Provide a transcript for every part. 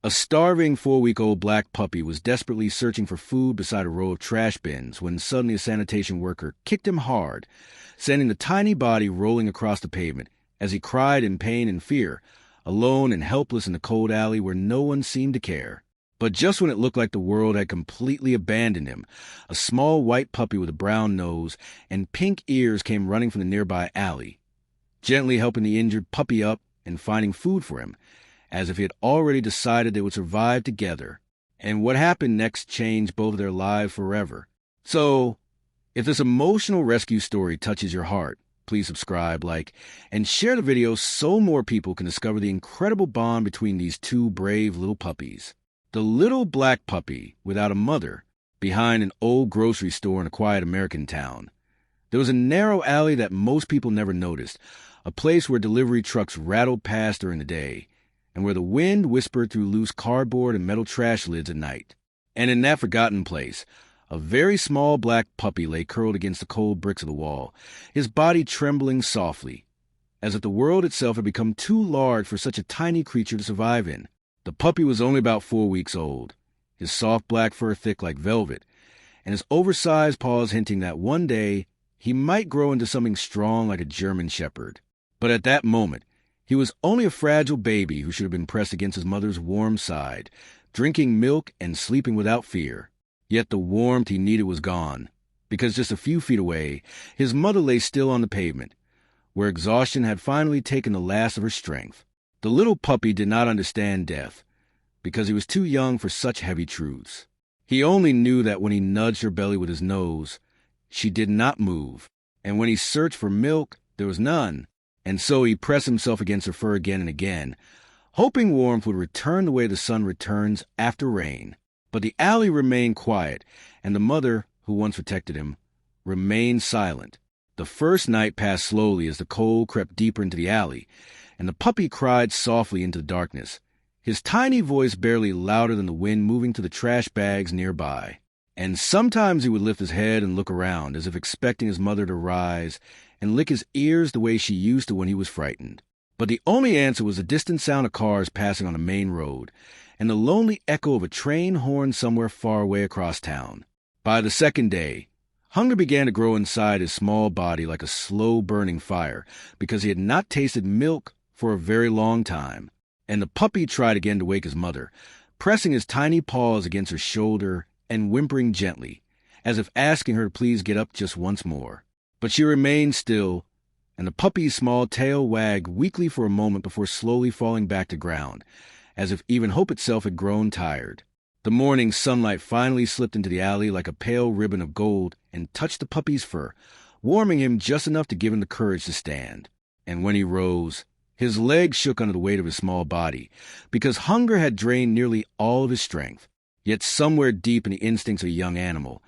A starving 4-week-old black puppy was desperately searching for food beside a row of trash bins when suddenly a sanitation worker kicked him hard, sending the tiny body rolling across the pavement as he cried in pain and fear, alone and helpless in the cold alley where no one seemed to care. But just when it looked like the world had completely abandoned him, a small white puppy with a brown nose and pink ears came running from the nearby alley, gently helping the injured puppy up and finding food for him, as if he had already decided they would survive together. And what happened next changed both of their lives forever. So, if this emotional rescue story touches your heart, please subscribe, like, and share the video so more people can discover the incredible bond between these two brave little puppies. The little black puppy without a mother, behind an old grocery store in a quiet American town. There was a narrow alley that most people never noticed, a place where delivery trucks rattled past during the day, and where the wind whispered through loose cardboard and metal trash lids at night. And in that forgotten place, a very small black puppy lay curled against the cold bricks of the wall, his body trembling softly, as if the world itself had become too large for such a tiny creature to survive in. The puppy was only about 4 weeks old, his soft black fur thick like velvet, and his oversized paws hinting that one day he might grow into something strong like a German shepherd. But at that moment, he was only a fragile baby who should have been pressed against his mother's warm side, drinking milk and sleeping without fear. Yet the warmth he needed was gone, because just a few feet away, his mother lay still on the pavement, where exhaustion had finally taken the last of her strength. The little puppy did not understand death, because he was too young for such heavy truths. He only knew that when he nudged her belly with his nose, she did not move, and when he searched for milk, there was none. And so he pressed himself against her fur again and again, hoping warmth would return the way the sun returns after rain. But the alley remained quiet, and the mother, who once protected him, remained silent. The first night passed slowly as the cold crept deeper into the alley, and the puppy cried softly into the darkness, his tiny voice barely louder than the wind moving to the trash bags nearby. And sometimes he would lift his head and look around, as if expecting his mother to rise and lick his ears the way she used to when he was frightened. But the only answer was the distant sound of cars passing on the main road, and the lonely echo of a train horn somewhere far away across town. By the second day, hunger began to grow inside his small body like a slow-burning fire, because he had not tasted milk for a very long time. And the puppy tried again to wake his mother, pressing his tiny paws against her shoulder and whimpering gently, as if asking her to please get up just once more. But she remained still, and the puppy's small tail wagged weakly for a moment before slowly falling back to ground, as if even hope itself had grown tired. The morning sunlight finally slipped into the alley like a pale ribbon of gold and touched the puppy's fur, warming him just enough to give him the courage to stand. And when he rose, his legs shook under the weight of his small body, because hunger had drained nearly all of his strength. Yet somewhere deep in the instincts of a young animal,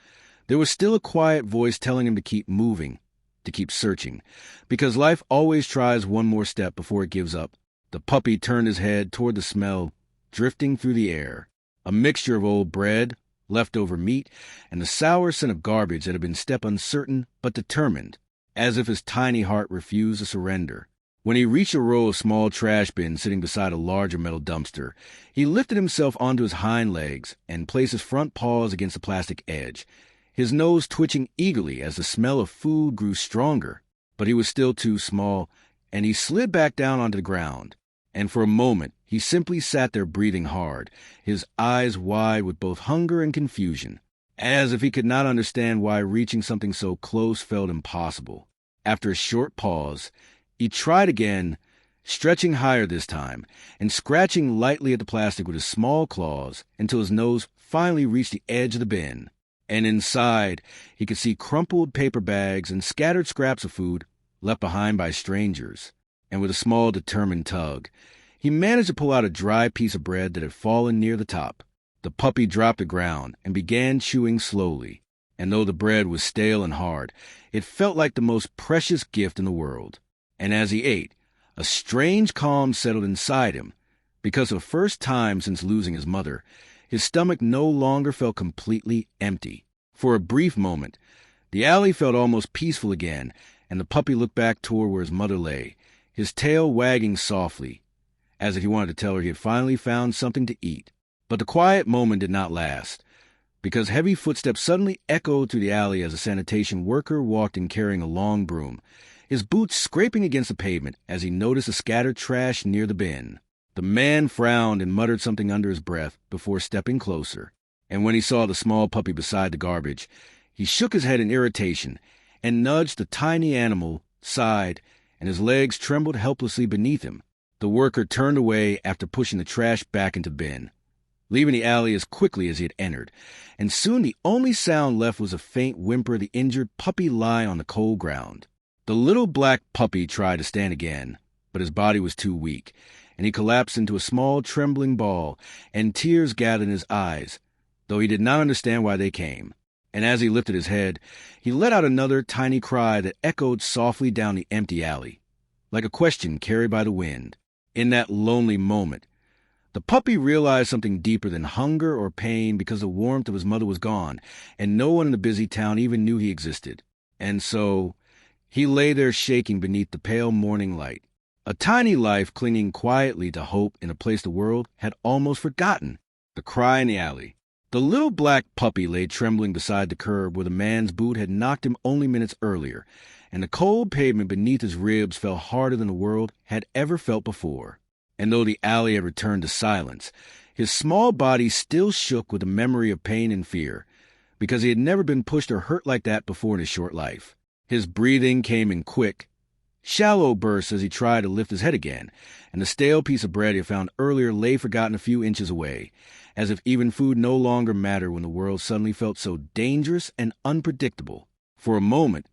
there was still a quiet voice telling him to keep moving, to keep searching, because life always tries one more step before it gives up. The puppy turned his head toward the smell drifting through the air, a mixture of old bread, leftover meat, and the sour scent of garbage that had been step uncertain but determined, as if his tiny heart refused to surrender. When he reached a row of small trash bins sitting beside a larger metal dumpster, he lifted himself onto his hind legs and placed his front paws against the plastic edge, his nose twitching eagerly as the smell of food grew stronger. But he was still too small, and he slid back down onto the ground. And for a moment, he simply sat there breathing hard, his eyes wide with both hunger and confusion, as if he could not understand why reaching something so close felt impossible. After a short pause, he tried again, stretching higher this time, and scratching lightly at the plastic with his small claws until his nose finally reached the edge of the bin. And inside, he could see crumpled paper bags and scattered scraps of food left behind by strangers. And with a small, determined tug, he managed to pull out a dry piece of bread that had fallen near the top. The puppy dropped to the ground and began chewing slowly, and though the bread was stale and hard, it felt like the most precious gift in the world. And as he ate, a strange calm settled inside him, because for the first time since losing his mother, his stomach no longer felt completely empty. For a brief moment, the alley felt almost peaceful again, and the puppy looked back toward where his mother lay, his tail wagging softly, as if he wanted to tell her he had finally found something to eat. But the quiet moment did not last, because heavy footsteps suddenly echoed through the alley as a sanitation worker walked in carrying a long broom, his boots scraping against the pavement as he noticed the scattered trash near the bin. The man frowned and muttered something under his breath before stepping closer, and when he saw the small puppy beside the garbage, he shook his head in irritation and nudged the tiny animal, sighed, and his legs trembled helplessly beneath him. The worker turned away after pushing the trash back into the bin, leaving the alley as quickly as he had entered, and soon the only sound left was a faint whimper of the injured puppy lying on the cold ground. The little black puppy tried to stand again, but his body was too weak, and he collapsed into a small trembling ball, and tears gathered in his eyes, though he did not understand why they came. And as he lifted his head, he let out another tiny cry that echoed softly down the empty alley, like a question carried by the wind. In that lonely moment, the puppy realized something deeper than hunger or pain, because the warmth of his mother was gone, and no one in the busy town even knew he existed. And so he lay there shaking beneath the pale morning light, a tiny life clinging quietly to hope in a place the world had almost forgotten. The cry in the alley. The little black puppy lay trembling beside the curb where the man's boot had knocked him only minutes earlier, and the cold pavement beneath his ribs felt harder than the world had ever felt before. And though the alley had returned to silence, his small body still shook with the memory of pain and fear, because he had never been pushed or hurt like that before in his short life. His breathing came in quick, shallow bursts as he tried to lift his head again, and the stale piece of bread he had found earlier lay forgotten a few inches away, as if even food no longer mattered when the world suddenly felt so dangerous and unpredictable. For a moment,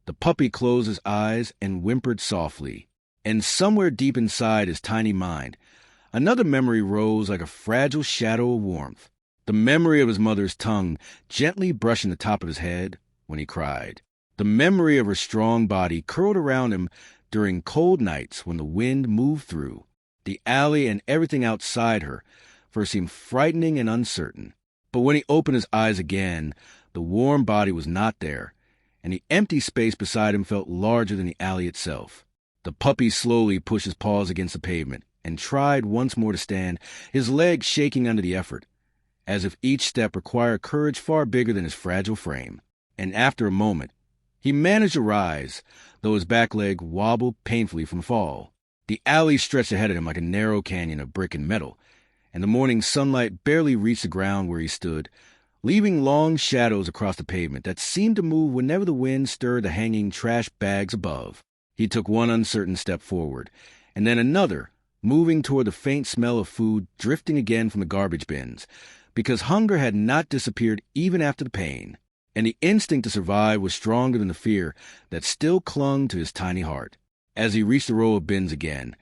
the puppy closed his eyes and whimpered softly, and somewhere deep inside his tiny mind, another memory rose like a fragile shadow of warmth, the memory of his mother's tongue gently brushing the top of his head when he cried, the memory of her strong body curled around him during cold nights when the wind moved through. The alley and everything outside her first seemed frightening and uncertain, but when he opened his eyes again, the warm body was not there, and the empty space beside him felt larger than the alley itself. The puppy slowly pushed his paws against the pavement and tried once more to stand, his legs shaking under the effort, as if each step required courage far bigger than his fragile frame. And after a moment, he managed to rise, though his back leg wobbled painfully from the fall. The alley stretched ahead of him like a narrow canyon of brick and metal, and the morning sunlight barely reached the ground where he stood, leaving long shadows across the pavement that seemed to move whenever the wind stirred the hanging trash bags above. He took one uncertain step forward, and then another, moving toward the faint smell of food drifting again from the garbage bins, because hunger had not disappeared even after the pain, and the instinct to survive was stronger than the fear that still clung to his tiny heart. As he reached the row of bins again,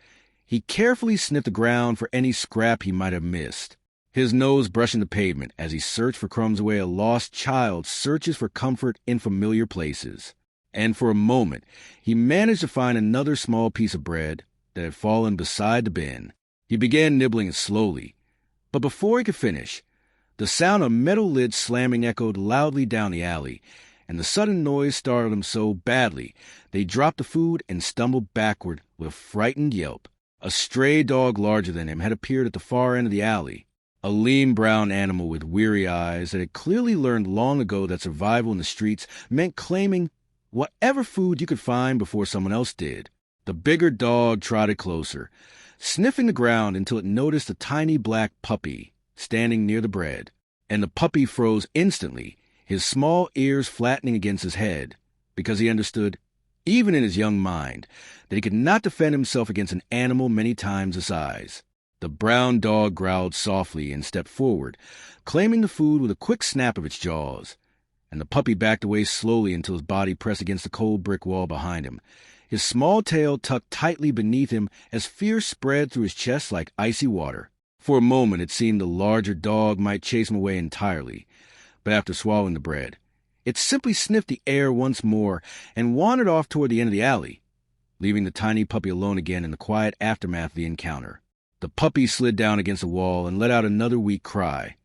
he carefully sniffed the ground for any scrap he might have missed, his nose brushing the pavement as he searched for crumbs the way a lost child searches for comfort in familiar places. And for a moment, he managed to find another small piece of bread that had fallen beside the bin. He began nibbling it slowly, but before he could finish, the sound of metal lids slamming echoed loudly down the alley, and the sudden noise startled him so badly they dropped the food and stumbled backward with a frightened yelp. A stray dog larger than him had appeared at the far end of the alley, a lean brown animal with weary eyes that had clearly learned long ago that survival in the streets meant claiming whatever food you could find before someone else did. The bigger dog trotted closer, sniffing the ground until it noticed a tiny black puppy standing near the bread, and the puppy froze instantly, his small ears flattening against his head, because he understood, even in his young mind, that he could not defend himself against an animal many times the size. The brown dog growled softly and stepped forward, claiming the food with a quick snap of its jaws, and the puppy backed away slowly until his body pressed against the cold brick wall behind him, his small tail tucked tightly beneath him as fear spread through his chest like icy water. For a moment it seemed the larger dog might chase him away entirely, but after swallowing the bread, it simply sniffed the air once more and wandered off toward the end of the alley, leaving the tiny puppy alone again in the quiet aftermath of the encounter. The puppy slid down against the wall and let out another weak cry,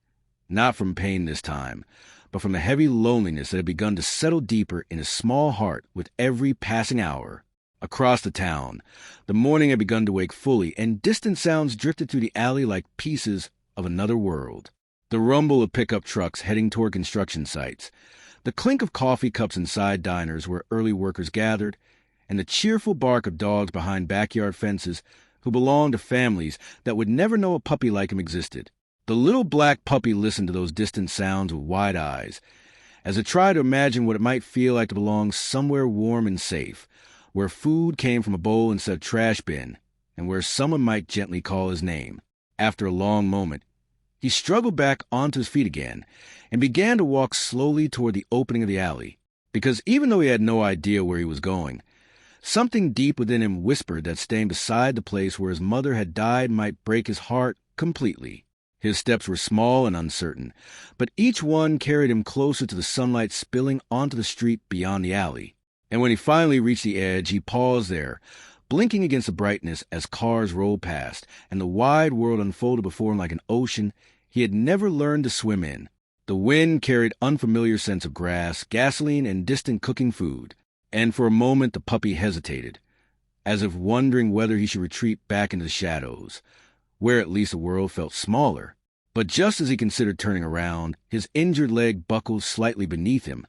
not from pain this time, but from the heavy loneliness that had begun to settle deeper in his small heart with every passing hour. Across the town, the morning had begun to wake fully, and distant sounds drifted through the alley like pieces of another world. The rumble of pickup trucks heading toward construction sites, the clink of coffee cups inside diners where early workers gathered, and the cheerful bark of dogs behind backyard fences who belonged to families that would never know a puppy like him existed. The little black puppy listened to those distant sounds with wide eyes, as it tried to imagine what it might feel like to belong somewhere warm and safe, where food came from a bowl instead of trash bin, and where someone might gently call his name. After a long moment, he struggled back onto his feet again and began to walk slowly toward the opening of the alley, because even though he had no idea where he was going, something deep within him whispered that staying beside the place where his mother had died might break his heart completely. His steps were small and uncertain, but each one carried him closer to the sunlight spilling onto the street beyond the alley. And when he finally reached the edge, he paused there, blinking against the brightness as cars rolled past, and the wide world unfolded before him like an ocean he had never learned to swim in. The wind carried unfamiliar scents of grass, gasoline, and distant cooking food, and for a moment the puppy hesitated, as if wondering whether he should retreat back into the shadows, where at least the world felt smaller. But just as he considered turning around, his injured leg buckled slightly beneath him,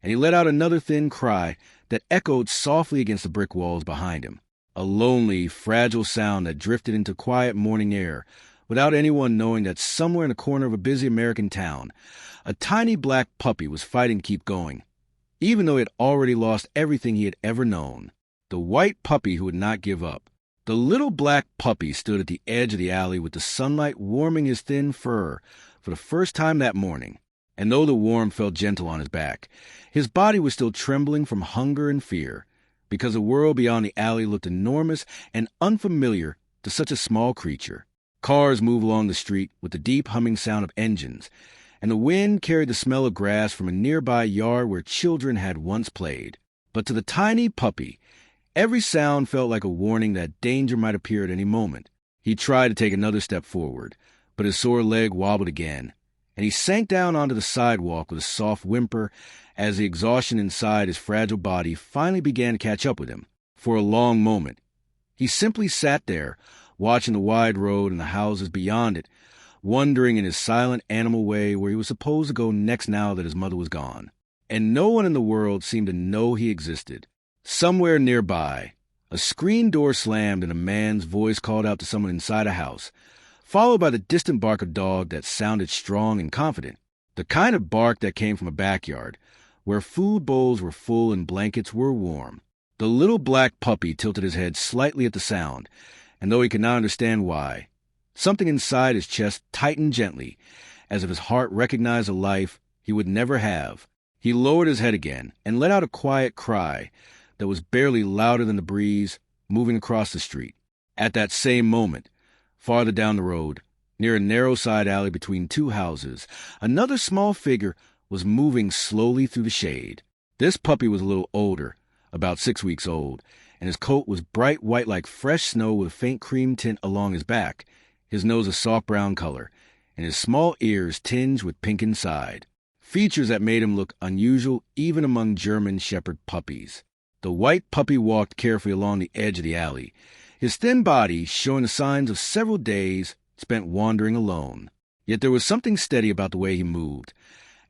and he let out another thin cry that echoed softly against the brick walls behind him, a lonely, fragile sound that drifted into quiet morning air without anyone knowing that somewhere in a corner of a busy American town, a tiny black puppy was fighting to keep going, even though he had already lost everything he had ever known. The white puppy who would not give up. The little black puppy stood at the edge of the alley with the sunlight warming his thin fur for the first time that morning. And though the warmth felt gentle on his back, his body was still trembling from hunger and fear, because the world beyond the alley looked enormous and unfamiliar to such a small creature. Cars moved along the street with the deep humming sound of engines, and the wind carried the smell of grass from a nearby yard where children had once played. But to the tiny puppy, every sound felt like a warning that danger might appear at any moment. He tried to take another step forward, but his sore leg wobbled again, and he sank down onto the sidewalk with a soft whimper as the exhaustion inside his fragile body finally began to catch up with him. For a long moment, he simply sat there, watching the wide road and the houses beyond it, wondering in his silent animal way where he was supposed to go next now that his mother was gone. And no one in the world seemed to know he existed. Somewhere nearby, a screen door slammed and a man's voice called out to someone inside a house, followed by the distant bark of a dog that sounded strong and confident, the kind of bark that came from a backyard, where food bowls were full and blankets were warm. The little black puppy tilted his head slightly at the sound, and though he could not understand why, something inside his chest tightened gently, as if his heart recognized a life he would never have. He lowered his head again and let out a quiet cry that was barely louder than the breeze moving across the street. At that same moment, farther down the road, near a narrow side alley between two houses, another small figure was moving slowly through the shade. This puppy was a little older, about 6 weeks old, and his coat was bright white like fresh snow with a faint cream tint along his back, his nose a soft brown color, and his small ears tinged with pink inside, features that made him look unusual even among German Shepherd puppies. The white puppy walked carefully along the edge of the alley, his thin body showing the signs of several days spent wandering alone. Yet there was something steady about the way he moved,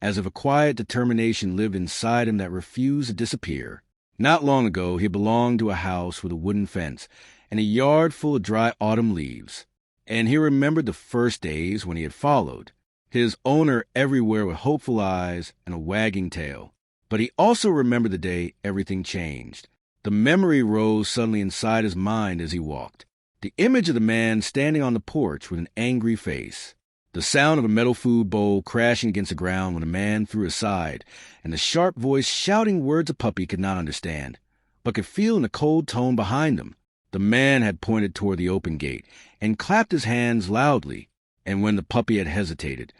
as if a quiet determination lived inside him that refused to disappear. Not long ago, he belonged to a house with a wooden fence and a yard full of dry autumn leaves, and he remembered the first days when he had followed, his owner everywhere with hopeful eyes and a wagging tail. But he also remembered the day everything changed. The memory rose suddenly inside his mind as he walked. The image of the man standing on the porch with an angry face. The sound of a metal food bowl crashing against the ground when a man threw aside, and the sharp voice shouting words a puppy could not understand, but could feel in the cold tone behind him. The man had pointed toward the open gate and clapped his hands loudly, and when the puppy had hesitated,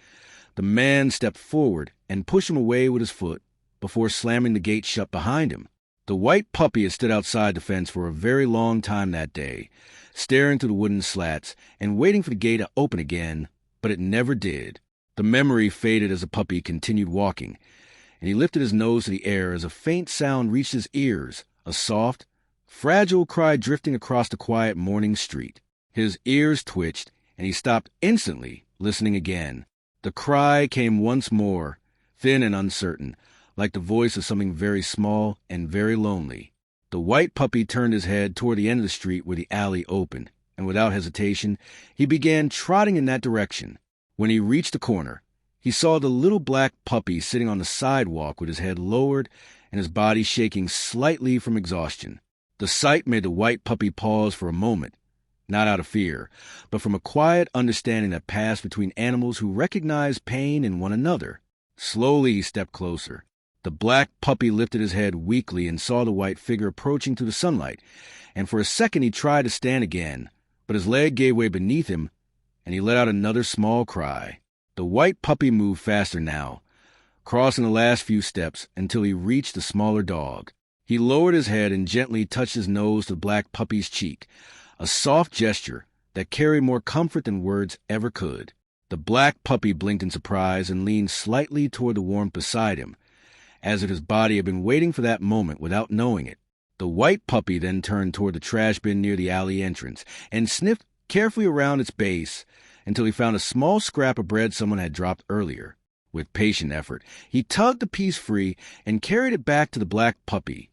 the man stepped forward and pushed him away with his foot before slamming the gate shut behind him. The white puppy had stood outside the fence for a very long time that day, staring through the wooden slats and waiting for the gate to open again, but it never did. The memory faded as the puppy continued walking, and he lifted his nose to the air as a faint sound reached his ears, a soft, Fragile cried drifting across the quiet morning street. His ears twitched, and he stopped instantly, listening again. The cry came once more, thin and uncertain, like the voice of something very small and very lonely. The white puppy turned his head toward the end of the street where the alley opened, and without hesitation, he began trotting in that direction. When he reached the corner, he saw the little black puppy sitting on the sidewalk with his head lowered and his body shaking slightly from exhaustion. The sight made the white puppy pause for a moment, not out of fear, but from a quiet understanding that passed between animals who recognize pain in one another. Slowly he stepped closer. The black puppy lifted his head weakly and saw the white figure approaching through the sunlight, and for a second he tried to stand again, but his leg gave way beneath him, and he let out another small cry. The white puppy moved faster now, crossing the last few steps until he reached the smaller dog. He lowered his head and gently touched his nose to the black puppy's cheek, a soft gesture that carried more comfort than words ever could. The black puppy blinked in surprise and leaned slightly toward the warmth beside him, as if his body had been waiting for that moment without knowing it. The white puppy then turned toward the trash bin near the alley entrance and sniffed carefully around its base until he found a small scrap of bread someone had dropped earlier. With patient effort, he tugged the piece free and carried it back to the black puppy,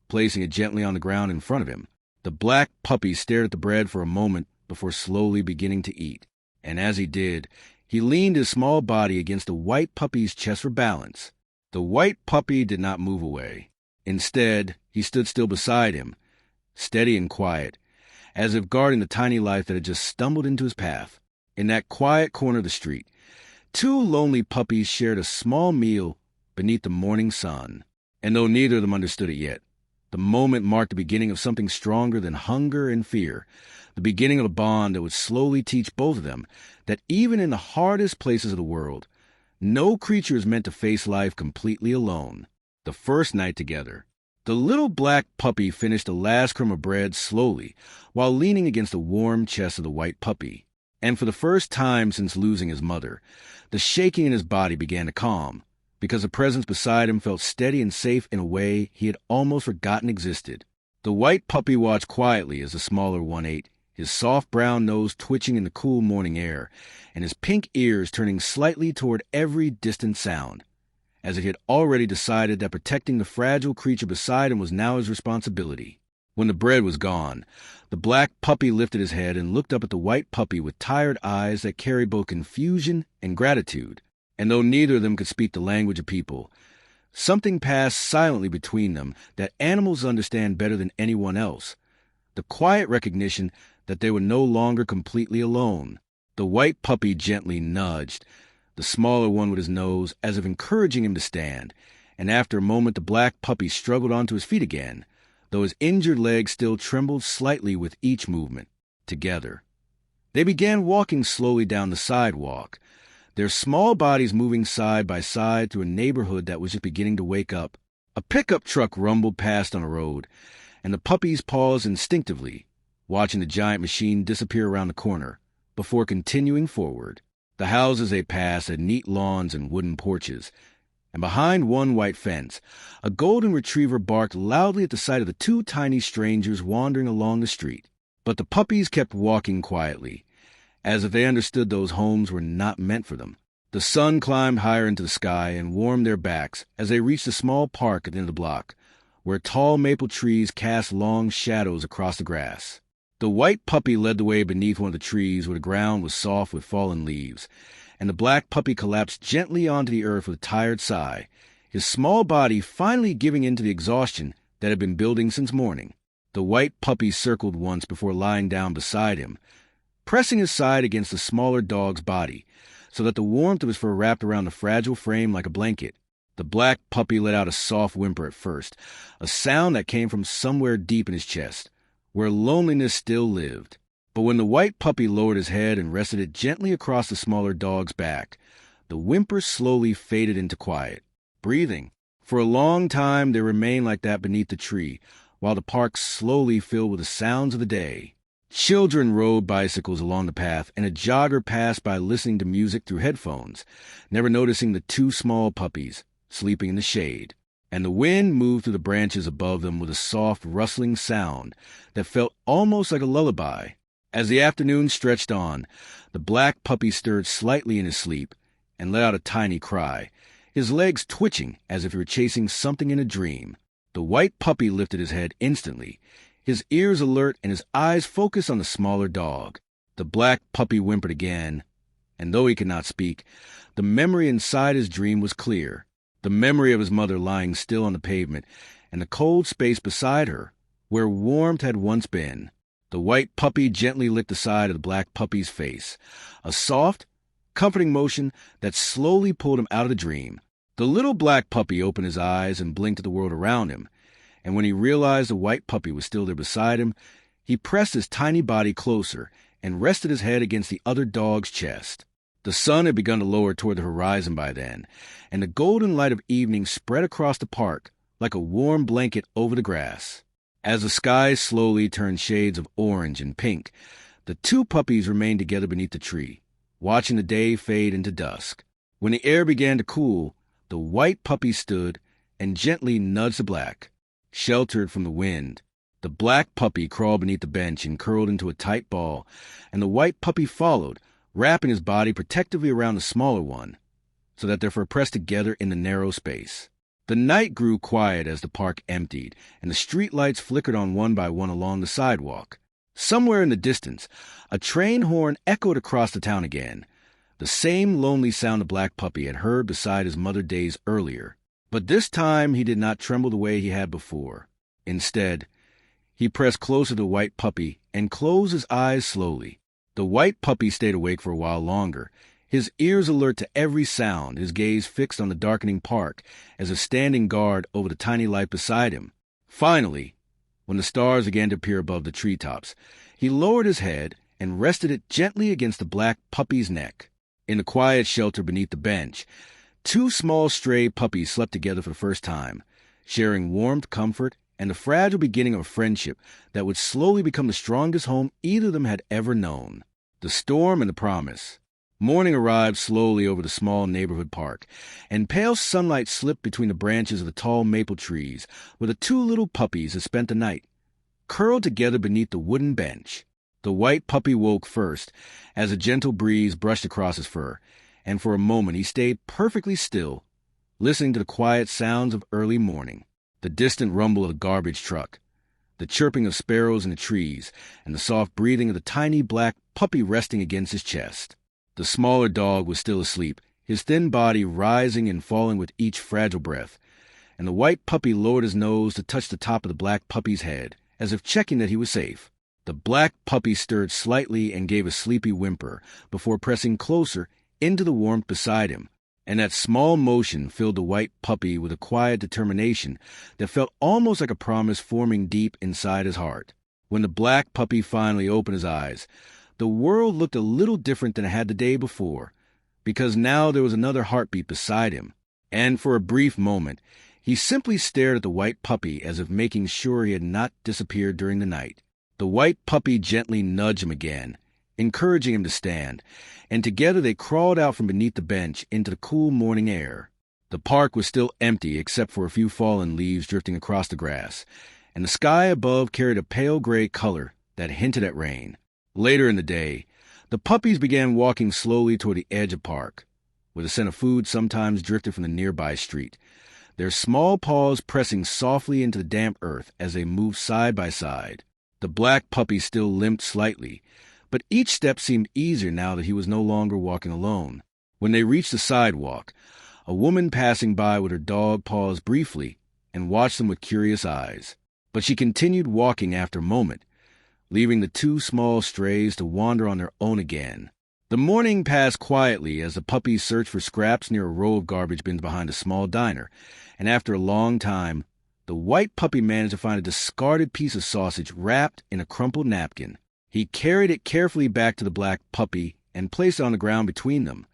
placing it gently on the ground in front of him. The black puppy stared at the bread for a moment before slowly beginning to eat, and as he did, he leaned his small body against the white puppy's chest for balance. The white puppy did not move away. Instead, he stood still beside him, steady and quiet, as if guarding the tiny life that had just stumbled into his path. In that quiet corner of the street, two lonely puppies shared a small meal beneath the morning sun. And though neither of them understood it yet, the moment marked the beginning of something stronger than hunger and fear, the beginning of a bond that would slowly teach both of them that even in the hardest places of the world, no creature is meant to face life completely alone. The first night together, the little black puppy finished the last crumb of bread slowly while leaning against the warm chest of the white puppy. And for the first time since losing his mother, the shaking in his body began to calm, because the presence beside him felt steady and safe in a way he had almost forgotten existed. The white puppy watched quietly as the smaller one ate, his soft brown nose twitching in the cool morning air, and his pink ears turning slightly toward every distant sound, as it had already decided that protecting the fragile creature beside him was now his responsibility. When the bread was gone, the black puppy lifted his head and looked up at the white puppy with tired eyes that carried both confusion and gratitude. And though neither of them could speak the language of people, something passed silently between them that animals understand better than anyone else, the quiet recognition that they were no longer completely alone. The white puppy gently nudged the smaller one with his nose, as if encouraging him to stand, and after a moment the black puppy struggled onto his feet again, though his injured legs still trembled slightly with each movement. Together, they began walking slowly down the sidewalk, their small bodies moving side by side through a neighborhood that was just beginning to wake up. A pickup truck rumbled past on a road, and the puppies paused instinctively, watching the giant machine disappear around the corner, before continuing forward. The houses they passed had neat lawns and wooden porches, and behind one white fence, a golden retriever barked loudly at the sight of the two tiny strangers wandering along the street. But the puppies kept walking quietly, as if they understood those homes were not meant for them. The sun climbed higher into the sky and warmed their backs as they reached a small park at the end of the block, where tall maple trees cast long shadows across the grass. The white puppy led the way beneath one of the trees where the ground was soft with fallen leaves, and the black puppy collapsed gently onto the earth with a tired sigh, his small body finally giving in to the exhaustion that had been building since morning. The white puppy circled once before lying down beside him, pressing his side against the smaller dog's body, so that the warmth of his fur wrapped around the fragile frame like a blanket. The black puppy let out a soft whimper at first, a sound that came from somewhere deep in his chest, where loneliness still lived. But when the white puppy lowered his head and rested it gently across the smaller dog's back, the whimper slowly faded into quiet. Breathing. For a long time they remained like that beneath the tree, while the park slowly filled with the sounds of the day. Children rode bicycles along the path, and a jogger passed by listening to music through headphones, never noticing the two small puppies sleeping in the shade. and the wind moved through the branches above them with a soft, rustling sound that felt almost like a lullaby. As the afternoon stretched on, the black puppy stirred slightly in his sleep and let out a tiny cry, his legs twitching as if he were chasing something in a dream. The white puppy lifted his head instantly, his ears alert and his eyes focused on the smaller dog. The black puppy whimpered again, and though he could not speak, the memory inside his dream was clear. The memory of his mother lying still on the pavement and the cold space beside her, where warmth had once been. The white puppy gently licked the side of the black puppy's face, a soft, comforting motion that slowly pulled him out of the dream. The little black puppy opened his eyes and blinked at the world around him, and when he realized the white puppy was still there beside him, he pressed his tiny body closer and rested his head against the other dog's chest. The sun had begun to lower toward the horizon by then, and the golden light of evening spread across the park like a warm blanket over the grass. As the sky slowly turned shades of orange and pink, the two puppies remained together beneath the tree, watching the day fade into dusk. When the air began to cool, the white puppy stood and gently nudged the black. Sheltered from the wind, the black puppy crawled beneath the bench and curled into a tight ball, and the white puppy followed, wrapping his body protectively around the smaller one, so that they were pressed together in the narrow space. The night grew quiet as the park emptied, and the street lights flickered on one by one along the sidewalk. Somewhere in the distance, a train horn echoed across the town again, the same lonely sound the black puppy had heard beside his mother days earlier. But this time he did not tremble the way he had before. Instead, he pressed closer to the white puppy and closed his eyes slowly. The white puppy stayed awake for a while longer, his ears alert to every sound, his gaze fixed on the darkening park as if standing guard over the tiny light beside him. Finally, when the stars began to appear above the treetops, he lowered his head and rested it gently against the black puppy's neck. In the quiet shelter beneath the bench, two small stray puppies slept together for the first time, sharing warmth, comfort, and the fragile beginning of a friendship that would slowly become the strongest home either of them had ever known. The storm and the promise. Morning arrived slowly over the small neighborhood park, and pale sunlight slipped between the branches of the tall maple trees where the two little puppies had spent the night, curled together beneath the wooden bench. The white puppy woke first as a gentle breeze brushed across his fur, and for a moment he stayed perfectly still, listening to the quiet sounds of early morning, the distant rumble of a garbage truck, the chirping of sparrows in the trees, and the soft breathing of the tiny black puppy resting against his chest. The smaller dog was still asleep, his thin body rising and falling with each fragile breath, and the white puppy lowered his nose to touch the top of the black puppy's head, as if checking that he was safe. The black puppy stirred slightly and gave a sleepy whimper before pressing closer into the warmth beside him, and that small motion filled the white puppy with a quiet determination that felt almost like a promise forming deep inside his heart. When the black puppy finally opened his eyes, the world looked a little different than it had the day before, because now there was another heartbeat beside him, and for a brief moment, he simply stared at the white puppy as if making sure he had not disappeared during the night. The white puppy gently nudged him again, encouraging him to stand, and together they crawled out from beneath the bench into the cool morning air. The park was still empty except for a few fallen leaves drifting across the grass, and the sky above carried a pale gray color that hinted at rain. Later in the day, the puppies began walking slowly toward the edge of the park, where the scent of food sometimes drifted from the nearby street, their small paws pressing softly into the damp earth as they moved side by side. The black puppy still limped slightly, but each step seemed easier now that he was no longer walking alone. When they reached the sidewalk, a woman passing by with her dog paused briefly and watched them with curious eyes, but she continued walking after a moment, leaving the two small strays to wander on their own again. The morning passed quietly as the puppies searched for scraps near a row of garbage bins behind a small diner, and after a long time, the white puppy managed to find a discarded piece of sausage wrapped in a crumpled napkin. He carried it carefully back to the black puppy and placed it on the ground between them,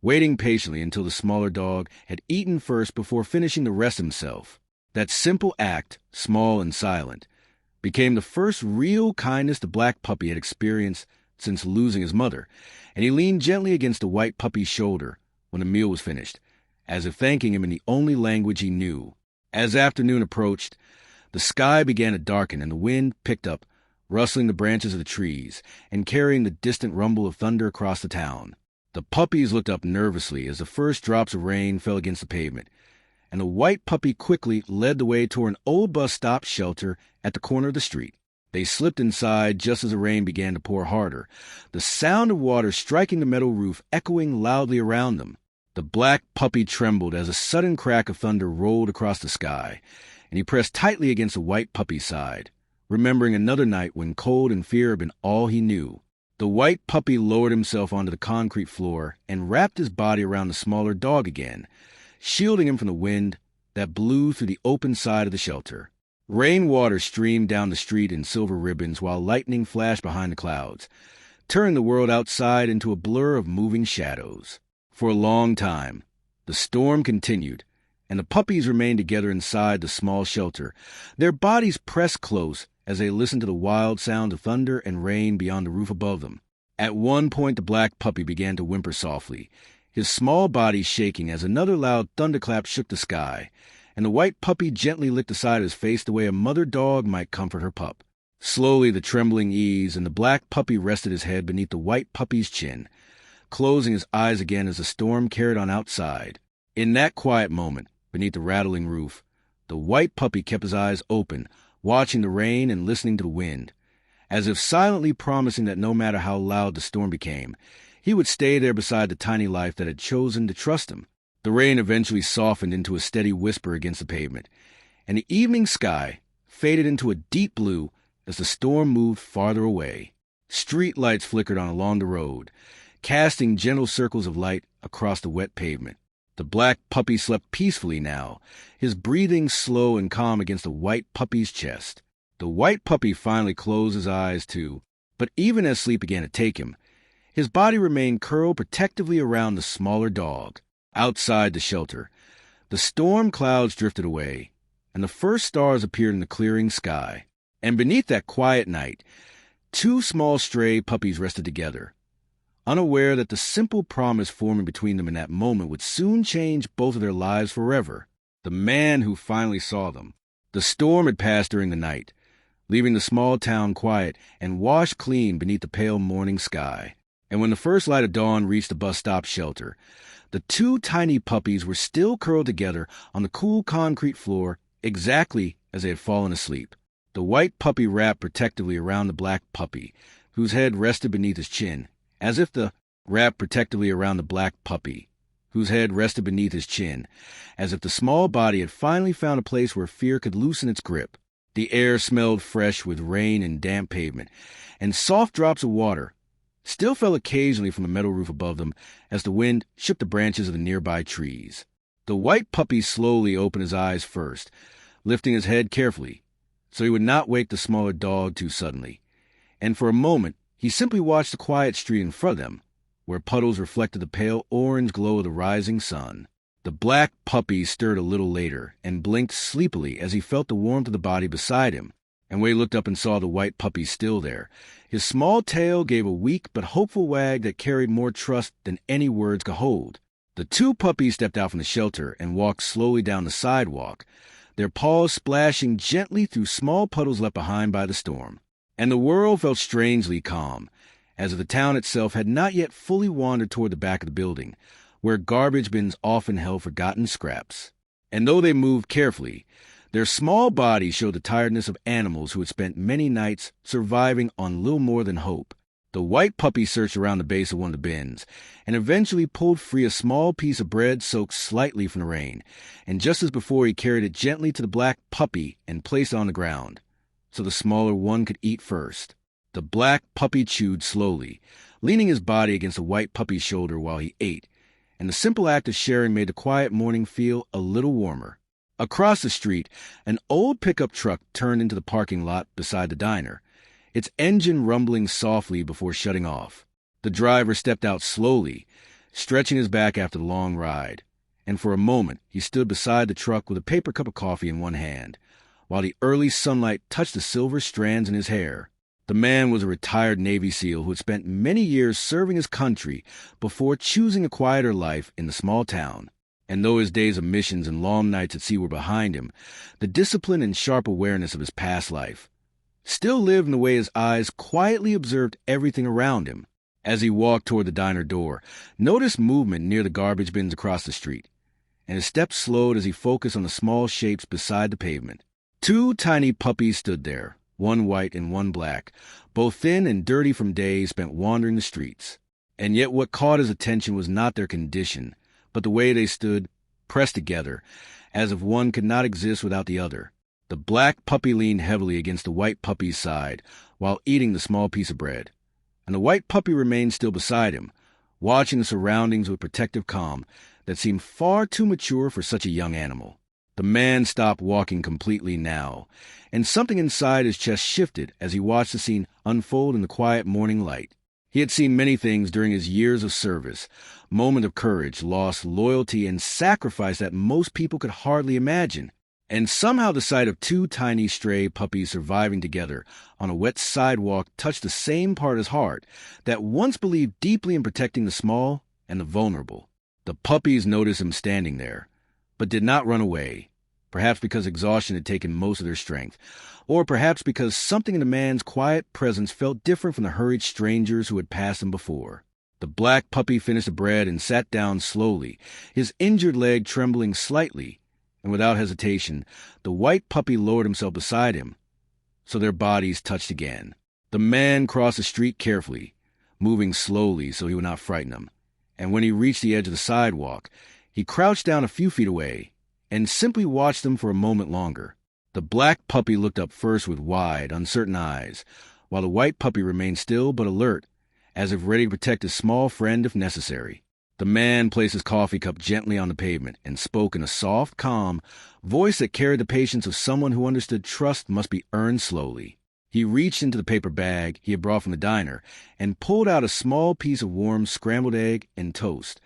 waiting patiently until the smaller dog had eaten first before finishing the rest himself. That simple act, small and silent, became the first real kindness the black puppy had experienced since losing his mother, and he leaned gently against the white puppy's shoulder when the meal was finished, as if thanking him in the only language he knew. As afternoon approached, the sky began to darken and the wind picked up, rustling the branches of the trees and carrying the distant rumble of thunder across the town. The puppies looked up nervously as the first drops of rain fell against the pavement, and the white puppy quickly led the way toward an old bus stop shelter at the corner of the street. They slipped inside just as the rain began to pour harder, the sound of water striking the metal roof echoing loudly around them. The black puppy trembled as a sudden crack of thunder rolled across the sky, and he pressed tightly against the white puppy's side, remembering another night when cold and fear had been all he knew. The white puppy lowered himself onto the concrete floor and wrapped his body around the smaller dog again, shielding him from the wind that blew through the open side of the shelter. Rainwater streamed down the street in silver ribbons while lightning flashed behind the clouds, turning the world outside into a blur of moving shadows. For a long time, the storm continued, and the puppies remained together inside the small shelter, their bodies pressed close as they listened to the wild sound of thunder and rain beyond the roof above them. At one point, the black puppy began to whimper softly, his small body shaking as another loud thunderclap shook the sky, and the white puppy gently licked the side of his face the way a mother dog might comfort her pup. Slowly the trembling eased, and the black puppy rested his head beneath the white puppy's chin, closing his eyes again as the storm carried on outside. In that quiet moment, beneath the rattling roof, the white puppy kept his eyes open, watching the rain and listening to the wind, as if silently promising that no matter how loud the storm became, he would stay there beside the tiny life that had chosen to trust him. The rain eventually softened into a steady whisper against the pavement, and the evening sky faded into a deep blue as the storm moved farther away. Street lights flickered on along the road, casting gentle circles of light across the wet pavement. The black puppy slept peacefully now, his breathing slow and calm against the white puppy's chest. The white puppy finally closed his eyes too, but even as sleep began to take him, his body remained curled protectively around the smaller dog. Outside the shelter, the storm clouds drifted away, and the first stars appeared in the clearing sky. And beneath that quiet night, two small stray puppies rested together, unaware that the simple promise forming between them in that moment would soon change both of their lives forever. The man who finally saw them. The storm had passed during the night, leaving the small town quiet and washed clean beneath the pale morning sky. And when the first light of dawn reached the bus stop shelter, the two tiny puppies were still curled together on the cool concrete floor exactly as they had fallen asleep. The white puppy wrapped protectively around the black puppy, whose head rested beneath his chin, as if the small body had finally found a place where fear could loosen its grip. The air smelled fresh with rain and damp pavement, and soft drops of water still fell occasionally from the metal roof above them as the wind shook the branches of the nearby trees. The white puppy slowly opened his eyes first, lifting his head carefully so he would not wake the smaller dog too suddenly, and for a moment he simply watched the quiet street in front of them, where puddles reflected the pale orange glow of the rising sun. The black puppy stirred a little later and blinked sleepily as he felt the warmth of the body beside him, and when he looked up and saw the white puppy still there, his small tail gave a weak but hopeful wag that carried more trust than any words could hold. The two puppies stepped out from the shelter and walked slowly down the sidewalk, their paws splashing gently through small puddles left behind by the storm. And the world felt strangely calm, as if the town itself had not yet fully wandered toward the back of the building, where garbage bins often held forgotten scraps. And though they moved carefully, their small bodies showed the tiredness of animals who had spent many nights surviving on little more than hope. The white puppy searched around the base of one of the bins and eventually pulled free a small piece of bread soaked slightly from the rain, and just as before he carried it gently to the black puppy and placed it on the ground, so the smaller one could eat first. The black puppy chewed slowly, leaning his body against the white puppy's shoulder while he ate, and the simple act of sharing made the quiet morning feel a little warmer. Across the street, an old pickup truck turned into the parking lot beside the diner, its engine rumbling softly before shutting off. The driver stepped out slowly, stretching his back after the long ride, and for a moment he stood beside the truck with a paper cup of coffee in one hand, while the early sunlight touched the silver strands in his hair. The man was a retired Navy SEAL who had spent many years serving his country before choosing a quieter life in the small town. And though his days of missions and long nights at sea were behind him, the discipline and sharp awareness of his past life still lived in the way his eyes quietly observed everything around him. As he walked toward the diner door, noticed movement near the garbage bins across the street, and his steps slowed as he focused on the small shapes beside the pavement. Two tiny puppies stood there, one white and one black, both thin and dirty from days spent wandering the streets. And yet what caught his attention was not their condition, but the way they stood, pressed together, as if one could not exist without the other. The black puppy leaned heavily against the white puppy's side while eating the small piece of bread, and the white puppy remained still beside him, watching the surroundings with protective calm that seemed far too mature for such a young animal. The man stopped walking completely now, and something inside his chest shifted as he watched the scene unfold in the quiet morning light. He had seen many things during his years of service, moments of courage, loss, loyalty, and sacrifice that most people could hardly imagine. And somehow the sight of two tiny stray puppies surviving together on a wet sidewalk touched the same part of his heart that once believed deeply in protecting the small and the vulnerable. The puppies noticed him standing there, but did not run away, perhaps because exhaustion had taken most of their strength, or perhaps because something in the man's quiet presence felt different from the hurried strangers who had passed him before. The black puppy finished the bread and sat down slowly, his injured leg trembling slightly, and without hesitation, the white puppy lowered himself beside him, so their bodies touched again. The man crossed the street carefully, moving slowly so he would not frighten them, and when he reached the edge of the sidewalk, he crouched down a few feet away and simply watched them for a moment longer. The black puppy looked up first with wide, uncertain eyes, while the white puppy remained still but alert, as if ready to protect his small friend if necessary. The man placed his coffee cup gently on the pavement and spoke in a soft, calm voice that carried the patience of someone who understood trust must be earned slowly. He reached into the paper bag he had brought from the diner and pulled out a small piece of warm scrambled egg and toast,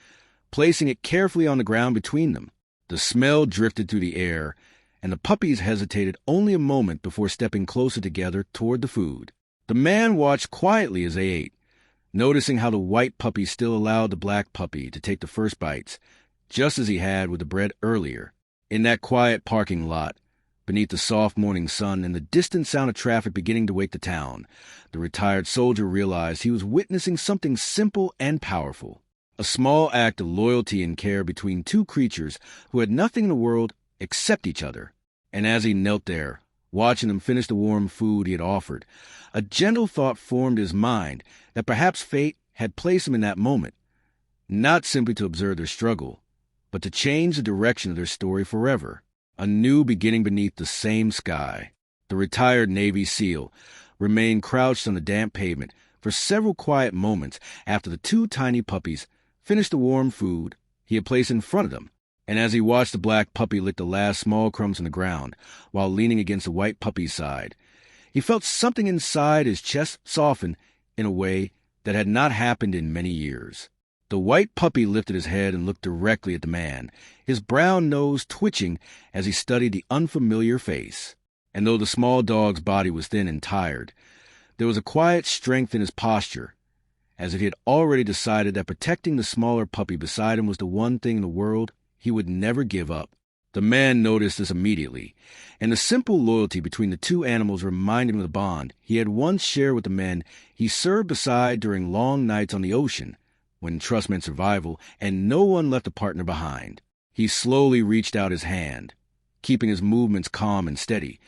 placing it carefully on the ground between them. The smell drifted through the air, and the puppies hesitated only a moment before stepping closer together toward the food. The man watched quietly as they ate, noticing how the white puppy still allowed the black puppy to take the first bites, just as he had with the bread earlier. In that quiet parking lot, beneath the soft morning sun and the distant sound of traffic beginning to wake the town, the retired soldier realized he was witnessing something simple and powerful. A small act of loyalty and care between two creatures who had nothing in the world except each other. And as he knelt there, watching them finish the warm food he had offered, a gentle thought formed his mind that perhaps fate had placed him in that moment, not simply to observe their struggle, but to change the direction of their story forever. A new beginning beneath the same sky. The retired Navy SEAL remained crouched on the damp pavement for several quiet moments after the two tiny puppies finished the warm food he had placed in front of them, and as he watched the black puppy lick the last small crumbs on the ground while leaning against the white puppy's side, he felt something inside his chest soften in a way that had not happened in many years. The white puppy lifted his head and looked directly at the man, his brown nose twitching as he studied the unfamiliar face. And though the small dog's body was thin and tired, there was a quiet strength in his posture, as if he had already decided that protecting the smaller puppy beside him was the one thing in the world he would never give up. The man noticed this immediately, and the simple loyalty between the two animals reminded him of the bond he had once shared with the men he served beside during long nights on the ocean, when trust meant survival and no one left a partner behind. He slowly reached out his hand, keeping his movements calm and steady,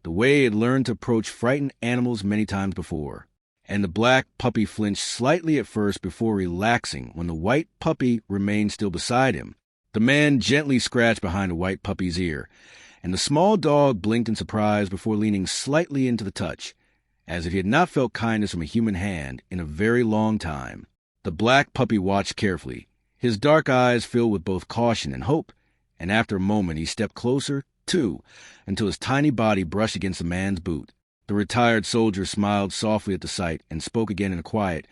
the way he had learned to approach frightened animals many times before. And the black puppy flinched slightly at first before relaxing when the white puppy remained still beside him. The man gently scratched behind the white puppy's ear, and the small dog blinked in surprise before leaning slightly into the touch, as if he had not felt kindness from a human hand in a very long time. The black puppy watched carefully, his dark eyes filled with both caution and hope, and after a moment he stepped closer, too, until his tiny body brushed against the man's boot. The retired soldier smiled softly at the sight and spoke again in a quiet,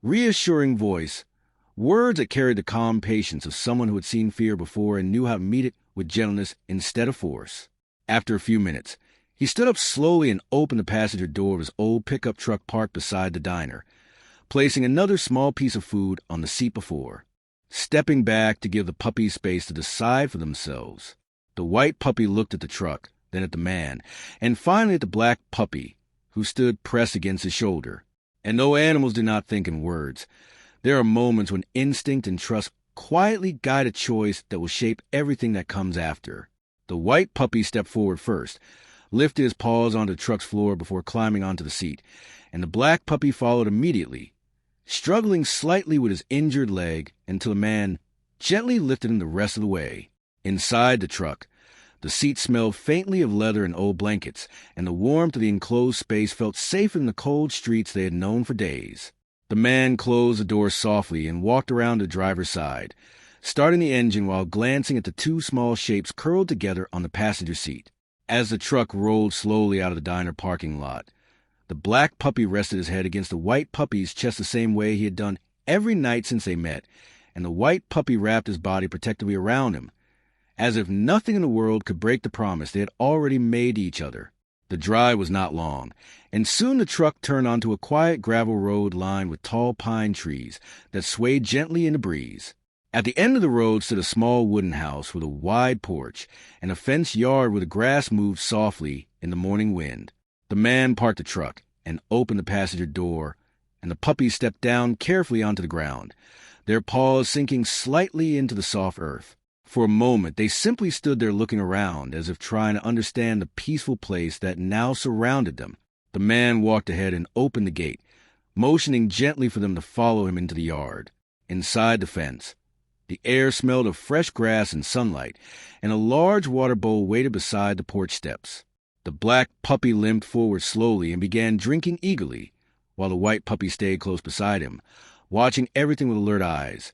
reassuring voice, words that carried the calm patience of someone who had seen fear before and knew how to meet it with gentleness instead of force. After a few minutes, he stood up slowly and opened the passenger door of his old pickup truck parked beside the diner, placing another small piece of food on the seat before. stepping back to give the puppies space to decide for themselves. The white puppy looked at the truck, then at the man, and finally at the black puppy, who stood pressed against his shoulder. And though animals do not think in words, there are moments when instinct and trust quietly guide a choice that will shape everything that comes after. The white puppy stepped forward first, lifted his paws onto the truck's floor before climbing onto the seat, and the black puppy followed immediately, struggling slightly with his injured leg until the man gently lifted him the rest of the way. Inside the truck, the seat smelled faintly of leather and old blankets, and the warmth of the enclosed space felt safer than the cold streets they had known for days. The man closed the door softly and walked around the driver's side, starting the engine while glancing at the two small shapes curled together on the passenger seat. As the truck rolled slowly out of the diner parking lot, the black puppy rested his head against the white puppy's chest the same way he had done every night since they met, and the white puppy wrapped his body protectively around him, as if nothing in the world could break the promise they had already made to each other. The drive was not long, and soon the truck turned onto a quiet gravel road lined with tall pine trees that swayed gently in the breeze. At the end of the road stood a small wooden house with a wide porch and a fenced yard where the grass moved softly in the morning wind. The man parked the truck and opened the passenger door, and the puppies stepped down carefully onto the ground, their paws sinking slightly into the soft earth. For a moment, they simply stood there looking around, as if trying to understand the peaceful place that now surrounded them. The man walked ahead and opened the gate, motioning gently for them to follow him into the yard. Inside the fence, the air smelled of fresh grass and sunlight, and a large water bowl waited beside the porch steps. The black puppy limped forward slowly and began drinking eagerly, while the white puppy stayed close beside him, watching everything with alert eyes.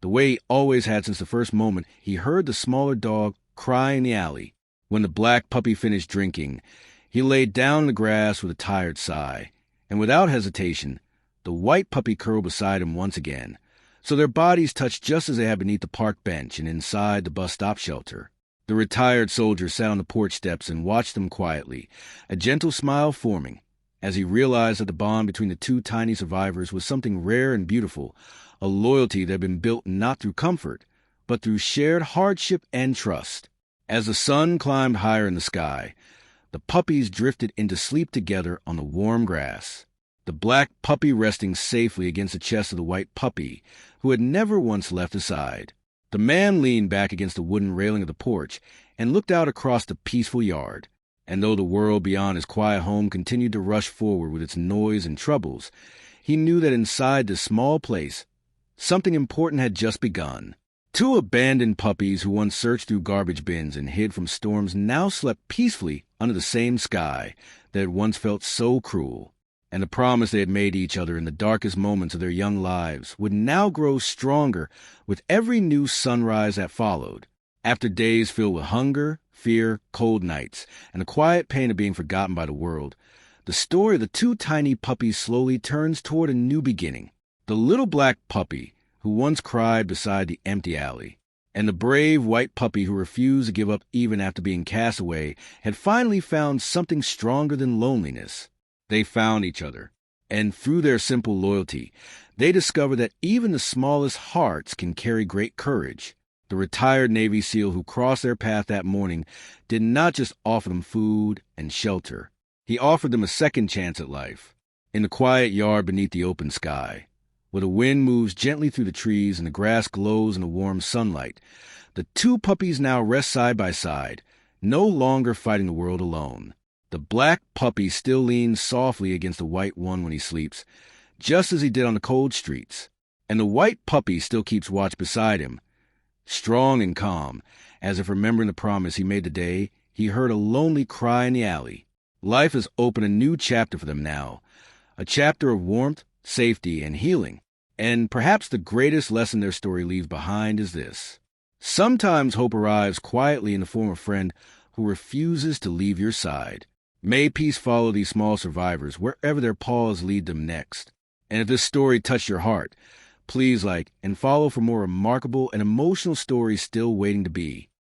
The way he always had since the first moment he heard the smaller dog cry in the alley. When the black puppy finished drinking, he laid down in the grass with a tired sigh, and without hesitation, the white puppy curled beside him once again, so their bodies touched just as they had beneath the park bench and inside the bus stop shelter. The retired soldier sat on the porch steps and watched them quietly, a gentle smile forming, as he realized that the bond between the two tiny survivors was something rare and beautiful, a loyalty that had been built not through comfort, but through shared hardship and trust. As the sun climbed higher in the sky, the puppies drifted into sleep together on the warm grass, the black puppy resting safely against the chest of the white puppy, who had never once left his side. The man leaned back against the wooden railing of the porch and looked out across the peaceful yard. And though the world beyond his quiet home continued to rush forward with its noise and troubles, he knew that inside this small place, something important had just begun. Two abandoned puppies who once searched through garbage bins and hid from storms now slept peacefully under the same sky that had once felt so cruel. And the promise they had made to each other in the darkest moments of their young lives would now grow stronger with every new sunrise that followed. After days filled with hunger, fear, cold nights, and the quiet pain of being forgotten by the world, the story of the two tiny puppies slowly turns toward a new beginning. The little black puppy who once cried beside the empty alley, and the brave white puppy who refused to give up even after being cast away, had finally found something stronger than loneliness. They found each other, and through their simple loyalty, they discovered that even the smallest hearts can carry great courage. The retired Navy SEAL who crossed their path that morning did not just offer them food and shelter. He offered them a second chance at life. In the quiet yard beneath the open sky, where the wind moves gently through the trees and the grass glows in the warm sunlight, the two puppies now rest side by side, no longer fighting the world alone. The black puppy still leans softly against the white one when he sleeps, just as he did on the cold streets, and the white puppy still keeps watch beside him, strong and calm, as if remembering the promise he made the day he heard a lonely cry in the alley. Life has opened a new chapter for them now, a chapter of warmth, safety, and healing. And perhaps the greatest lesson their story leaves behind is this: sometimes hope arrives quietly in the form of a friend who refuses to leave your side. May peace follow these small survivors wherever their paws lead them next. And if this story touched your heart, please like and follow for more remarkable and emotional stories still waiting to be.